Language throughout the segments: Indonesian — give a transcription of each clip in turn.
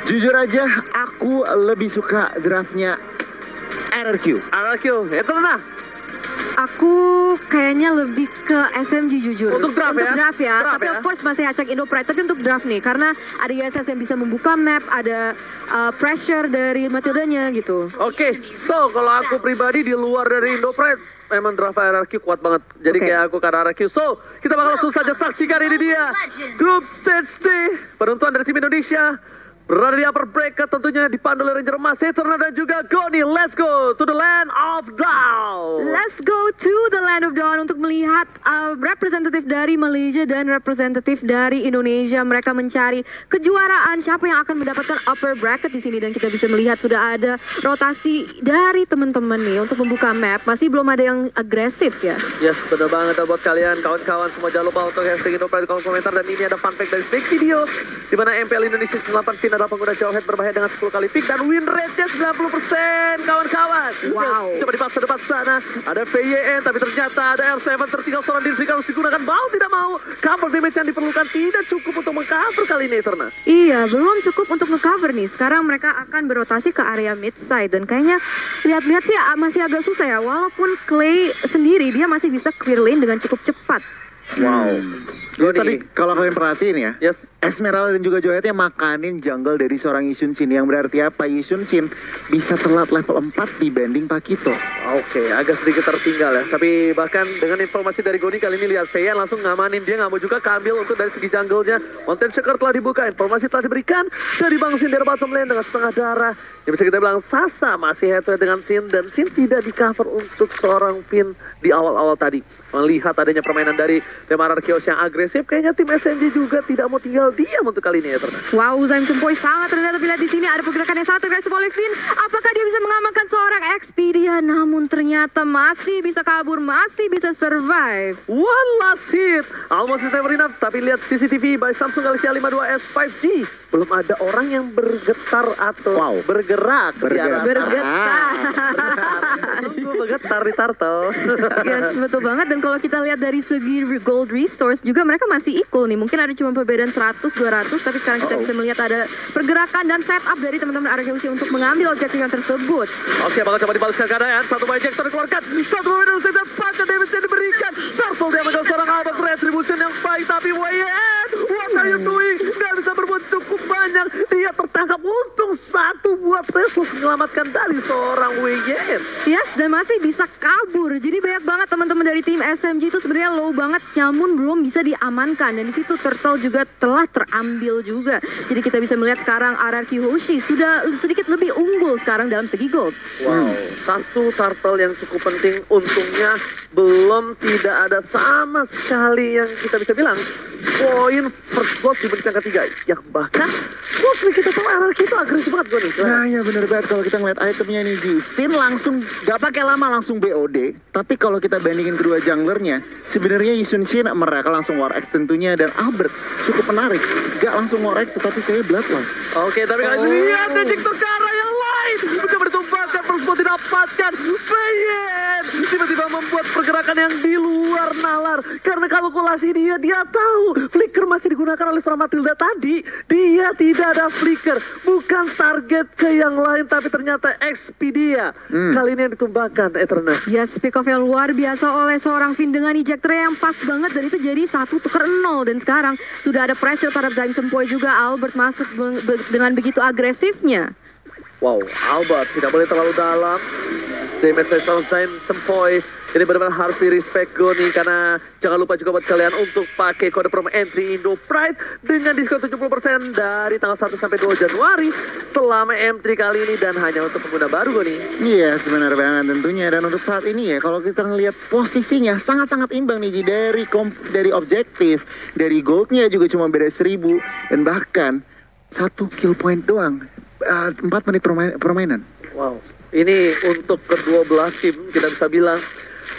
Jujur aja, aku lebih suka draftnya RRQ. RRQ, itu nah. Aku kayaknya lebih ke SMG jujur. Untuk draft ya? Draft ya. Draft Tapi ya? of course masih hashtag IndoPride. Tapi untuk draft nih, karena ada ISS yang bisa membuka map, ada pressure dari Matildanya gitu. Oke, so kalau aku pribadi di luar dari IndoPride, memang draft RRQ kuat banget. Jadi Oke. kayak aku karena RRQ. So, kita bakal langsung saja saksikan ini dia. Grup Stage D, penentuan dari tim Indonesia. Berada di upper bracket tentunya dipandu oleh Ranger Emas, Eterna dan juga Goni. Let's go to the land of Dawn. Let's go to the land of Dawn untuk melihat representatif dari Malaysia dan representatif dari Indonesia. Mereka mencari kejuaraan siapa yang akan mendapatkan upper bracket di sini, dan kita bisa melihat sudah ada rotasi dari teman-teman nih untuk membuka map. Masih belum ada yang agresif ya. Yes, benar banget buat kalian kawan-kawan semua. Jangan lupa untuk hashtag IndoPride di kolom komentar. Dan ini ada fun fact dari Snake Video, di mana MPL Indonesia 8 fin adalah pengguna jawhead berbahaya dengan 10 kali pick dan win rate-nya 90%, kawan-kawan. Wow. Coba di fase depan sana, ada VYN, tapi ternyata ada R7 tertinggal seorang diri harus digunakan. Mau tidak mau, cover damage yang diperlukan tidak cukup untuk mengcover kali ini, Eterna. Iya, belum cukup untuk nge-cover nih. Sekarang mereka akan berotasi ke area mid side, dan kayaknya lihat-lihat sih masih agak susah ya. Walaupun Clay sendiri dia masih bisa clear lane dengan cukup cepat. Wow. Jadi tadi kalau kalian perhatiin ya, Yes. Esmeralda dan juga Joyetnya makanin jungle dari seorang Yisun Shin. Yang berarti apa? Yisun Shin bisa telat level 4 dibanding Pakito. Oke, agak sedikit tertinggal ya. Tapi bahkan dengan informasi dari Goni kali ini, lihat VYN langsung ngamanin. Dia nggak mau juga keambil untuk dari segi jungle-nya. Mountain Shaker telah dibuka, informasi telah diberikan dari Bang Sin dari bottom lane dengan setengah darah. Yang bisa kita bilang Sasa masih head to head dengan Sin, dan Sin tidak di cover untuk seorang Finn di awal-awal tadi. Melihat adanya permainan dari tim Ararkios yang agresif, kayaknya tim SNJ juga tidak mau tinggal diam untuk kali ini ya, Terna. Wow, Zaim Sempoi sangat terlihat. Tapi lihat di sini ada pergerakan yang sangat agresif oleh Finn. Apakah dia bisa mengamankan seorang Expedia? Namun ternyata masih bisa kabur, masih bisa survive. One last hit, almost is never enough. Tapi lihat CCTV by Samsung Galaxy A52s 5G. Belum ada orang yang bergetar atau bergerak. Bergetar. Sungguh bergetar di turtle. Yes, betul banget. Dan kalau kita lihat dari segi gold resource juga mereka masih equal nih. Mungkin ada cuma perbedaan 100-200, tapi sekarang kita bisa melihat ada pergerakan dan setup dari teman-teman RRQ untuk mengambil objektif yang tersebut. Oke, bakal coba dibalaskan keadaan. Satu ejector dikeluarkan, satu pemain dari Satan Panther damage yang diberikan. Turtle dia menjadi seorang Albert retribution yang baik, tapi WN, what are you doing? Gak bisa berbuat cukup banyak. Dia tertangkap, untung satu buat Restless menyelamatkan dari seorang WN. Yes, dan masih bisa kabur. Jadi banyak banget teman-teman dari tim SMG itu sebenarnya low banget, namun belum bisa diamankan. Dan di situ Turtle juga telah terambil juga. Jadi kita bisa melihat sekarang RRQ Hoshi sudah sedikit lebih unggul sekarang dalam segi gold. Wow, satu turtle yang cukup penting. Untungnya belum tidak ada sama sekali yang kita bisa bilang poin first blood di menit yang ketiga. Yang bahkan mostly kita tahu RRQ itu agresif banget gue nih. Nah ya bener banget kalau kita ngeliat itemnya nih Ji. Sin langsung gak pakai lama langsung BOD. Tapi kalau kita bandingin kedua junglernya, sebenarnya Yisun Shin mereka langsung War X tentunya, dan Albert cukup menarik. Gak langsung War X tetapi kayak Bloodlust. Oke, tapi kalian lihat Ejector ke arah yang lain. Mencoba ditumbangkan, first blood didapatkan. Bayen tiba-tiba membuat pergerakan yang di luar nalar. Karena kalkulasi dia tahu flicker masih digunakan oleh seorang Matilda tadi. Dia tidak ada flicker, bukan target ke yang lain, tapi ternyata Expedia. Kali ini yang ditumbangkan Eterna. Yes, pick off yang luar biasa oleh seorang Finn dengan ejector yang pas banget, dan itu jadi 1-0. Dan sekarang sudah ada pressure terhadap Zaim Sempoi juga. Albert masuk dengan begitu agresifnya. Wow, Albert tidak boleh terlalu dalam. Damage Zaim Sempoi. Ini benar-benar harus di respect Goni, karena jangan lupa juga buat kalian untuk pakai kode promo entry IndoPride dengan diskon 70% dari tanggal 1 sampai 2 Januari selama M3 kali ini, dan hanya untuk pengguna baru Goni. Iya, benar banget tentunya. Dan untuk saat ini ya, kalau kita ngelihat posisinya sangat-sangat imbang nih Ji. Dari objektif, dari goldnya juga cuma beda 1000, dan bahkan 1 kill point doang. 4 menit permainan. Wow, ini untuk kedua belah tim kita bisa bilang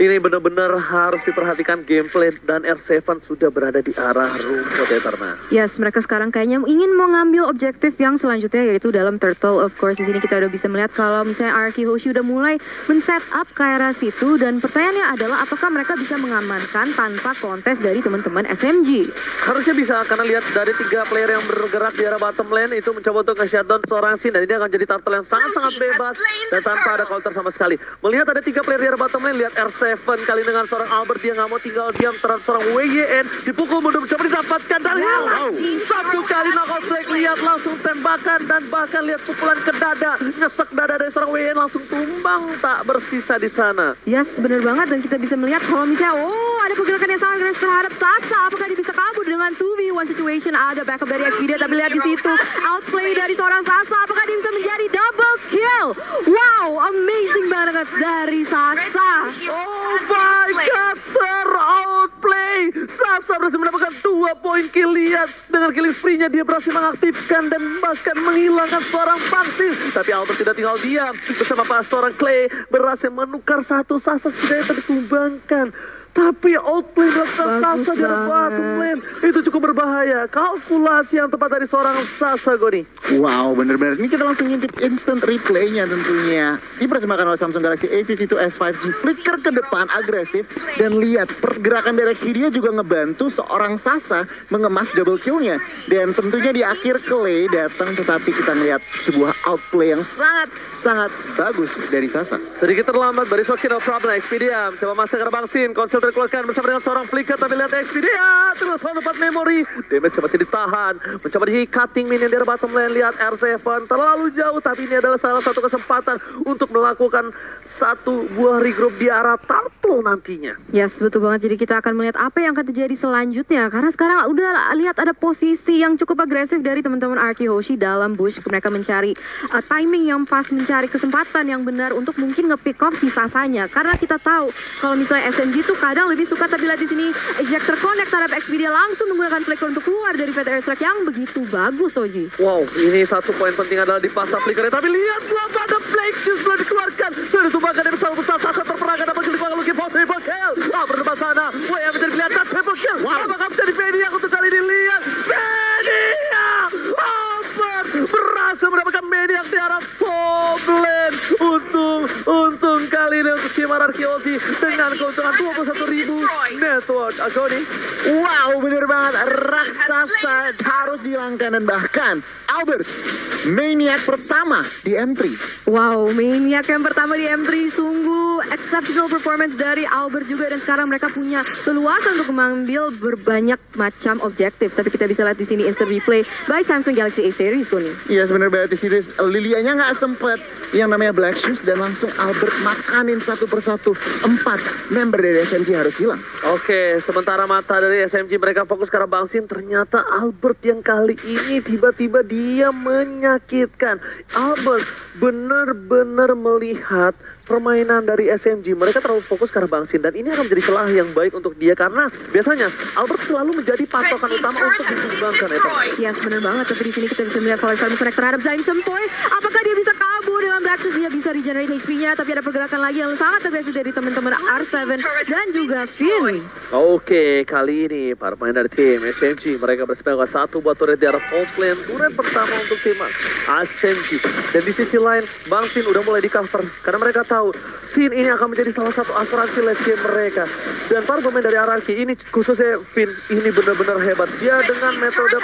Ini benar-benar harus diperhatikan gameplay dan R7 sudah berada di arah rumput Eterna. Yes, mereka sekarang kayaknya ingin mengambil objektif yang selanjutnya yaitu dalam turtle. Of course, di sini kita udah bisa melihat kalau misalnya Arky Hoshi udah mulai men-set up ke arah situ dan pertanyaannya adalah apakah mereka bisa mengamankan tanpa kontes dari teman-teman SMG? Harusnya bisa, karena lihat dari 3 player yang bergerak di arah bottom lane itu mencoba untuk nge-shutdown seorang Sin, dan ini akan jadi turtle yang sangat-sangat bebas dan tanpa ada counter sama sekali. Melihat ada 3 player di arah bottom lane, lihat R7 kali dengan seorang Albert, dia nggak mau tinggal diam terhadap seorang WYN, dipukul mundur mencoba didapatkan dan hilang. Satu kali knockout strike, lihat langsung tembakan dan bahkan lihat pukulan ke dada, nyesek dada dari seorang WYN langsung tumbang tak bersisa di sana. Yes, bener banget dan kita bisa melihat kalau misalnya ada pergerakan yang sangat agresif terhadap Sasa. Apakah dia bisa kabur dengan 2v1 situation? Ada backup dari Xpedia, tapi lihat di situ outplay dari seorang Sasa. Apakah dia bisa menjadi double kill? Wow, amazing banget dari Sasa. Oh my god, ter-outplay. Sasa berhasil mendapatkan 2 poin kill. Lihat dengan killing spree-nya dia berhasil mengaktifkan dan bahkan menghilangkan seorang Paxis. Tapi Albert tidak tinggal diam, bersama seorang Clay berhasil menukar satu Sasa setidaknya ditumbangkan. Tapi outplay dilakukan Sasa di bottom lane itu cukup berbahaya. Kalkulasi yang tepat dari seorang Sasa, Goni. Wow, bener-bener. Ini kita langsung ngintip instant replay-nya tentunya. Dipersembahkan oleh Samsung Galaxy A52s 5G. Flicker ke depan, agresif. Dan lihat, pergerakan dari Xpedia juga ngebantu seorang Sasa mengemas double kill-nya. Dan tentunya di akhir Clay datang, tetapi kita ngeliat sebuah outplay yang sangat bagus dari Sasa. Sedikit terlambat, baris waktu no problem. Xpedia coba masuk ke Bang Sin. Konsel terkeluarkan bersama dengan seorang Flicker, tapi lihat Xpedia terus tempat memori. Damage masih ditahan. Mencoba di cutting minion dari bottom lane. Lihat R7 terlalu jauh, tapi ini adalah salah satu kesempatan untuk melakukan satu buah regroup di arah turtle nantinya. Yes, betul banget. Jadi kita akan melihat apa yang akan terjadi selanjutnya. Karena sekarang udah lihat ada posisi yang cukup agresif dari teman-teman Arky Hoshi dalam bush. Mereka mencari timing yang pas, mencari kesempatan yang benar untuk mungkin nge-pick off si Sasanya. Karena kita tahu kalau misalnya SMG tuh kadang lebih suka, tapi lihat di sini ejector connect terhadap Xpedia langsung menggunakan flicker untuk keluar dari PT Airstrike yang begitu bagus, Oji. Wow, ini satu poin penting adalah di pasar Flickernya. Tapi lihat belum ada Blake Shoes belum dikeluarkan. Sudah ditumbangkan dari bersama besar Sasa terperangkan dapat dikeluarkan lagi possible kill. Berdepan sana, yang menjadi kelihatan triple kill. Apakah bisa di Pedia untuk kali ini? Lihat Pedia, Albert berhasil mendapatkan Maniac di arah top lane. Untung kali ini untuk tim Arky Hoshi dengan keuntungan 21.000 network. Agoni. Wow, bener banget. Raksasa harus dihilangkan dan bahkan Albert, Maniac pertama di M3. Wow, Maniac yang pertama di M3, sungguh exceptional performance dari Albert juga, dan sekarang mereka punya leluasa untuk mengambil berbanyak macam objektif. Tapi kita bisa lihat di sini instant replay by Samsung Galaxy A series, Koni. Iya, sebenarnya banget di sini Lilianya nggak sempet yang namanya Black Shoes dan langsung Albert makanin satu persatu. 4 member dari SMG harus hilang. Oke, sementara mata dari SMG mereka fokus ke arah Bang Sin. Ternyata Albert yang kali ini tiba-tiba dia menyakitkan. Albert benar-benar melihat permainan dari SMG. Mereka terlalu fokus ke arah Bang Sin, dan ini akan menjadi celah yang baik untuk dia karena biasanya Albert selalu menjadi patokan utama untuk dikembangkan. Yes, benar banget. Tapi di sini kita bisa melihat Valesar connect terhadap Zain Sempoy. Apakah dia bisa kabur dengan Black Shoes? Dia bisa regenerate HP-nya, tapi ada pergerakan lagi yang sangat agresif dari teman-teman R7 dan juga Sin. Oke, kali ini para pemain dari tim SMG mereka bersepakat satu buat turret di arah top lane. Turret pertama untuk tim SMG. Dan di sisi lain, Bang Sin udah mulai di cover karena mereka tahu Sin ini akan menjadi salah satu asuransi late game mereka. Dan para pemain dari Arky ini khususnya Finn ini benar-benar hebat. Dia dengan metode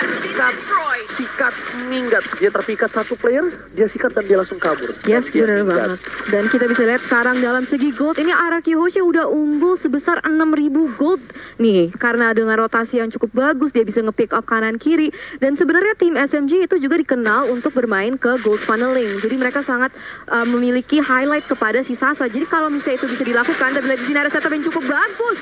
sikat minggat. Dia terpikat satu player, dia sikat dan dia langsung kabur. Yes, benar banget. Dan kita bisa lihat sekarang dalam segi gold ini Arky Hoshi udah unggul sebesar 6.000 gold nih, karena dengan rotasi yang cukup bagus dia bisa nge-pick up kanan kiri. Dan sebenarnya tim SMG itu juga dikenal untuk bermain ke gold funneling. Jadi mereka sangat memiliki highlight kepada si Sasa. Jadi kalau misalnya itu bisa dilakukan, dan di sini ada setup yang cukup bagus.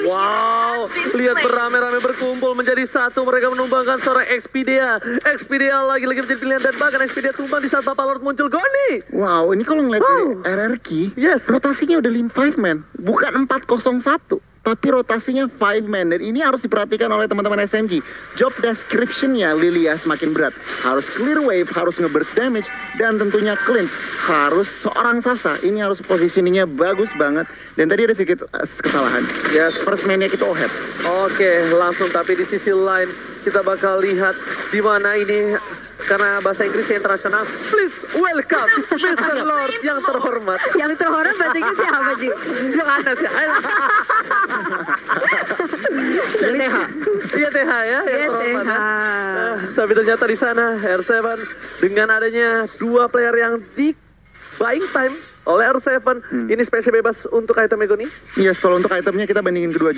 Wow, lihat beramai-ramai berkumpul menjadi satu. Mereka menumbangkan seorang Xpedia. Xpedia lagi-lagi menjadi pilihan, dan bahkan Xpedia tumbang di saat Bapak Lord muncul. Goni. Wow, ini kalau ngeliat RRQ, Yes. rotasinya udah 5 man, bukan 401. tapi rotasinya 5 man. Dan ini harus diperhatikan oleh teman-teman SMG. Job description-nya Lilia semakin berat. Harus clear wave, harus nge-burst damage, dan tentunya cleanse. Harus seorang Sasa, ini harus positioningnya bagus banget. Dan tadi ada sedikit kesalahan. Yes. First man-nya kita Ohet. Oke, langsung tapi di sisi lain kita bakal lihat di mana ini karena bahasa Inggrisnya internasional. Please welcome Mr. Lord yang terhormat. Yang terhormat bahasa Inggrisnya apa, Ji? Yang ada sih. TH. Iya TH ya, yang terhormat. TH. Tapi ternyata di sana R7 dengan adanya dua player yang di buying time oleh R7 ini spesial bebas untuk item Ego nih. Yes, kalau untuk itemnya kita bandingin kedua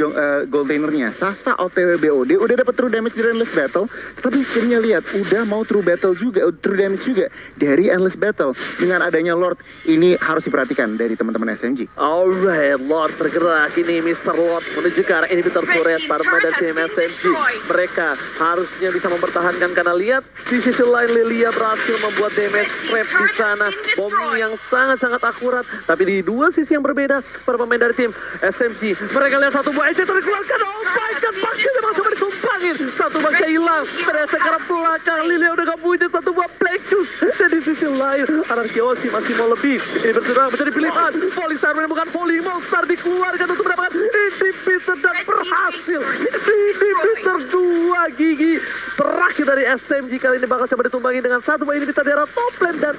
gold lainernya. Sasa OTW BOD udah dapat true damage dari Endless Battle, tapi scene-nya lihat udah mau true battle juga, true damage juga dari Endless Battle. Dengan adanya Lord, ini harus diperhatikan dari teman-teman SMG. Alright, Lord bergerak ini Mr. Lord menuju ke arah inhibitor turret Parma dan tim SMG. Mereka harusnya bisa mempertahankan karena lihat di sisi lain Lilia berhasil membuat damage trap di sana, bom yang sangat-sangat akurat. Tapi di dua sisi yang berbeda, para pemain dari tim SMG, mereka lihat satu buah EJ dikeluarkan. Oh my god, paknya memang sampai ditumpangin. Satu baknya hilang, ternyata ke arah belakang. Lilia udah gak punya satu buah black juice. Dan di sisi lain, Anarkiosi masih mau lebih. Ini berserang menjadi pilihan. Volley Star menemukan volley monster dikeluarkan untuk mendapatkan inhibitor dan berhasil. Inhibitor 2 gigi terakhir dari SMG kali ini bakal coba ditumbangi dengan satu buah inhibitor di arah top lane dan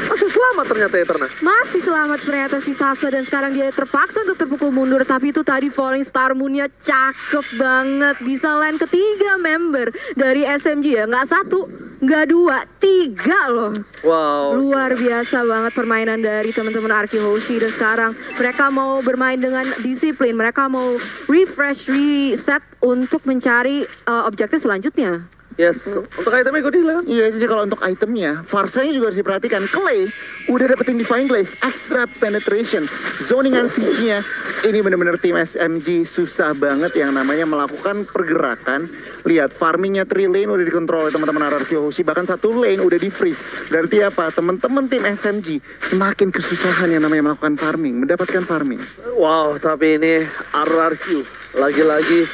masih selamat ternyata Eterna. Masih selamat ternyata si Sasa dan sekarang dia terpaksa untuk terpukul mundur. Tapi itu tadi Falling Star Moon-nya cakep banget. Bisa land ketiga member dari SMG ya. Nggak satu, nggak dua, tiga loh. Wow. Luar biasa banget permainan dari teman-teman Arki Hoshi. Dan sekarang mereka mau bermain dengan disiplin. Mereka mau refresh, reset untuk mencari objektif selanjutnya. Yes, untuk itemnya gue dibilang. Iya, jadi kalau untuk itemnya, Farsanya juga harus diperhatikan. Clay udah dapetin Divine Glaive, extra penetration, zoningan siege-nya. Ini bener-bener tim SMG susah banget yang namanya melakukan pergerakan. Lihat, farmingnya 3 lane udah dikontrol oleh teman-teman RRQ Hoshi, bahkan 1 lane udah di freeze. Berarti apa? Teman-teman tim SMG semakin kesusahan yang namanya melakukan farming, mendapatkan farming. Wow, tapi ini RRQ lagi-lagi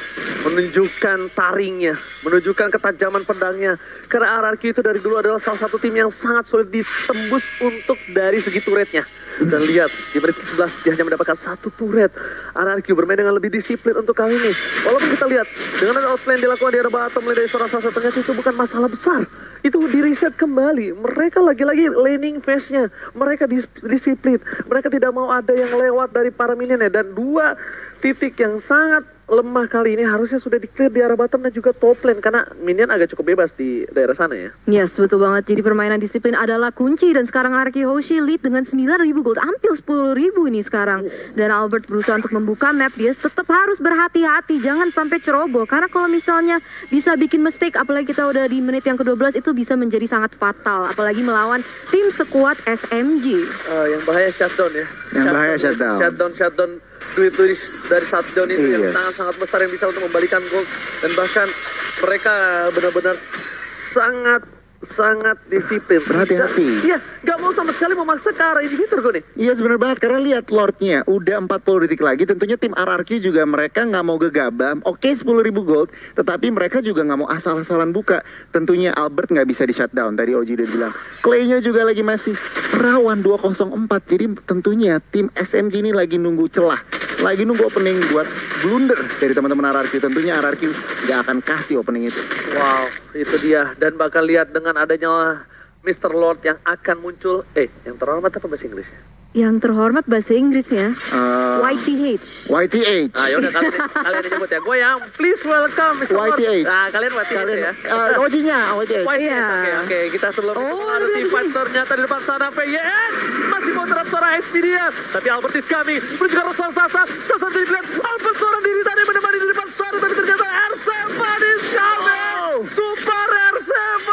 menunjukkan taringnya, menunjukkan ketajaman pedangnya. Karena RRQ itu dari dulu adalah salah satu tim yang sangat sulit ditembus untuk dari segi turretnya. Dan lihat, di menit ke-11 dia hanya mendapatkan 1 turret. RRQ bermain dengan lebih disiplin untuk kali ini. Walaupun kita lihat, dengan ada outplay yang dilakukan di arah bottom lane dari seorang Sasa, ternyata itu bukan masalah besar. Itu di-reset kembali. Mereka lagi-lagi laning phase-nya. Mereka disiplin. Mereka tidak mau ada yang lewat dari para minionnya. Dan 2 titik yang sangat lemah kali ini harusnya sudah di-clear di arah bottom dan juga top lane. Karena minion agak cukup bebas di daerah sana ya. Yes, betul banget. Jadi permainan disiplin adalah kunci. Dan sekarang Arki Hoshi lead dengan 9.000 gold. Hampir 10.000 ini sekarang. Dan Albert berusaha untuk membuka map. Dia tetap harus berhati-hati. Jangan sampai ceroboh. Karena kalau misalnya bisa bikin mistake, apalagi kita udah di menit yang ke-12, itu bisa menjadi sangat fatal. Apalagi melawan tim sekuat SMG. Yang bahaya shutdown ya. Yang bahaya shutdown. Shutdown. Duit dari shutdown itu yang sangat-sangat besar yang bisa untuk membalikan gold. Dan bahkan mereka benar-benar sangat disiplin. Berhati-hati. Iya, gak mau sama sekali memaksa ke arah inhibitor gue nih. Iya sebenarnya banget, karena lihat Lordnya udah 40 detik lagi. Tentunya tim RRQ juga mereka nggak mau gegabah. Oke 10.000 gold, tetapi mereka juga nggak mau asal-asalan buka. Tentunya Albert nggak bisa di shutdown, tadi Oji udah bilang. Clay-nya juga lagi masih rawan 204. Jadi tentunya tim SMG ini lagi nunggu celah, lagi nunggu opening buat blunder dari teman-teman RRQ. Tentunya RRQ nggak akan kasih opening itu. Wow, itu dia. Dan bakal lihat dengan adanya Mr. Lord yang akan muncul. Yang terhormat apa bahasa Inggrisnya? Yang terhormat bahasa Inggrisnya YTH. YTH. Ah, yaudah kalian nyebut ya. Gue yang please welcome Mr. Lord. YTH. Nah, kalian YTH ya. Ojinya YTH. YTH. Oke. Kita sebelum harus di-fight ternyata di depan sana VYN masih mau terap suara SP dia. Tapi Albert is coming. Menuju ke Rosal Sasa. Sasa dilihat Albert seorang diri tadi menemani di depan sana. Tapi ternyata R7 is coming. Super R7.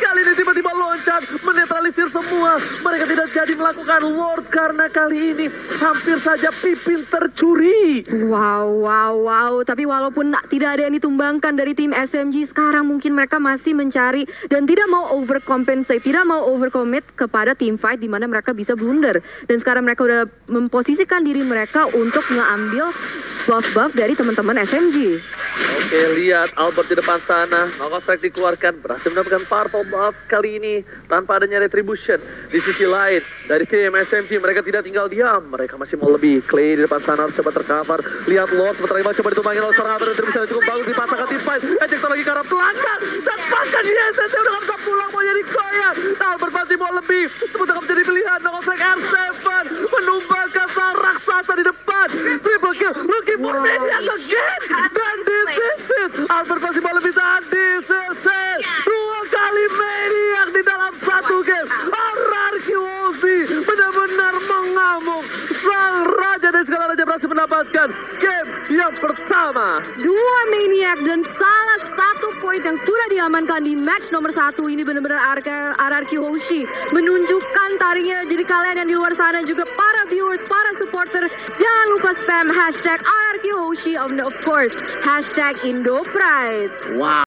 Kali ini tiba-tiba loncat dan menetralisir semua. Mereka tidak jadi melakukan ward karena kali ini hampir saja Pipin tercuri. Wow. Tapi walaupun tidak ada yang ditumbangkan dari tim SMG, sekarang mungkin mereka masih mencari dan tidak mau overcompensate, tidak mau overcommit kepada team fight di mana mereka bisa blunder. Dan sekarang mereka udah memposisikan diri mereka untuk ngambil buff-buff dari teman-teman SMG. Oke, lihat Albert di depan sana. Knockout strike dikeluarkan, berhasil mendapatkan purple buff kali ini tanpa adanya retribution. Di sisi lain, dari tim SMG mereka tidak tinggal diam. Mereka masih mau lebih. Clay di depan sana harus coba tercover. Lihat Lord sebentar lagi coba ditumbangin oleh seorang Albert. Retribution cukup bagus dipasangkan tim fight. Ejector lagi ke arah belakang. Dan bahkan YST udah gak bisa pulang, mau jadi koyak. Albert masih mau lebih. Sebentar menjadi pilihan. Knockout strike R7 menumbangkan sang raksasa di depan. Triple kill, looking for Maniac again. Dan this is it. Albert masih mau lebih, dan this is it. 2 kali Maniac di dalam satu game. RRQ Aussie benar-benar mengamuk. Sang raja dari segala raja berhasil mendapatkan game yang pertama. 2 Maniac dan salah satu poin yang sudah diamankan di match nomor 1 ini benar-benar RRQ Hoshi menunjukkan tarinya. Jadi kalian yang di luar sana juga para viewers, para supporter, jangan lupa spam hashtag RRQ Hoshi, of course hashtag Indo Pride. Wow.